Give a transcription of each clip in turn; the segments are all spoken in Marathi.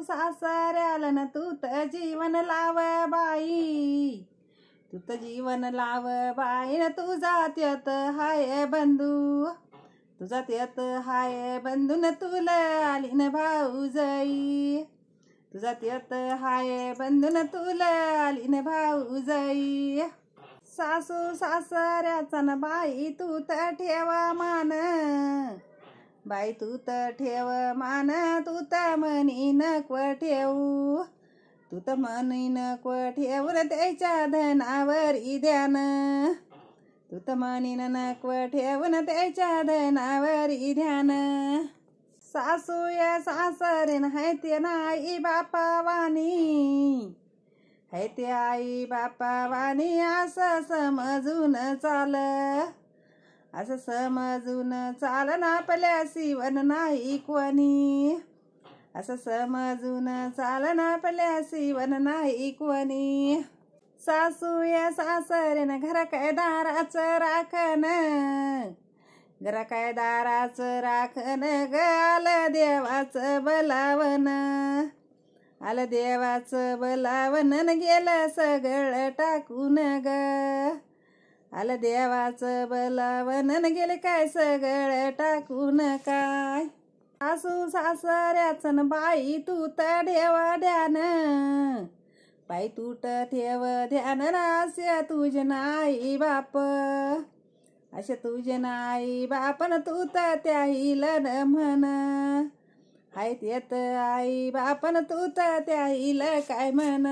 सासऱ्याला न तू तर जीवन लाव बाई, तू तर जीवन लाव बाई न तुझा त्यात हाय बंधू, तुझा त्यात हाय बंधू न तुला आली न भाऊजाई, तुझा त्यात हाय बंधू न तुला आली न भाऊजाई. सासू सासऱ्याचा न बाई तू तर ठेवा मान, बाई तू तर ठेव मान, तू तर मनी नको ठेवू, तू तर मनी नको ठेवून त्याच्या धनावर ध्यान, तू तर मनी नको ठेवून त्याच्या धनावर ध्यान. सासू या सासरेन हाय ते नाही बापा वाणी, हाय ते आई बापा वाणी असं समजून चाल, असं समजून चाल ना आपल्या शिवण नाही कोणी, असं समजून चाल ना आपल्या शिवण नाही कोणी. सासू या सासरेन घर काय दाराचं राखण, घरा काय दाराचं राखण ग आलं देवाचं बोलावन, आलं देवाचं बोलावन गेलं सगळं टाकून ग, आलं देवाचं बोलावन गेलं काय सगळं टाकून काय. सासू सासऱ्याचं बाई तू तर ठेव ध्यान, बाई तू तर ठेव ध्यान असे तुझे नाही बाप, असे तुझे नाही बापन तू तर त्याहीला न म्हण, हाय तेत आई बापन तू तर त्याहीला काय म्हण.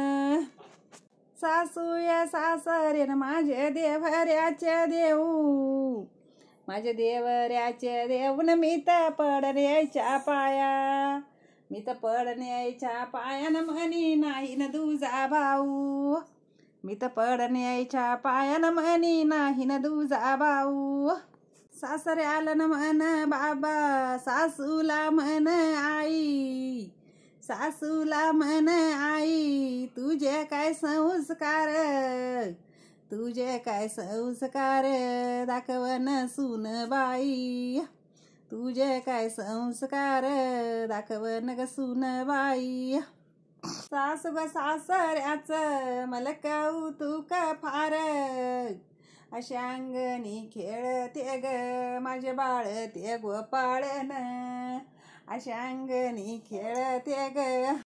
सासू या सासरेन माझे देवऱ्याचे देऊ, माझे देवऱ्याचे देऊन मी तर पडन यायच्या पाया, मी तर पडन यायच्या पायान म्हणी नाही न तुझा भाऊ, मी तर पडन यायच्या पायान म्हणी नाही न तुझा भाऊ. सासऱ्याला न म्हण बाबा, सासूला म्हण आई, सासूला म्हण आई, तुझे काय संस्कार, तुझे काय संस्कार दाखवन सून बाई, तुझे काय संस्कार दाखवन ग सून बाई. सासू ग सासऱ्याचं मला कौतुक फार, अशा अंगणी खेळते ग माझे बाळ ते गोपाळन, अशा अंगणी खेळते ग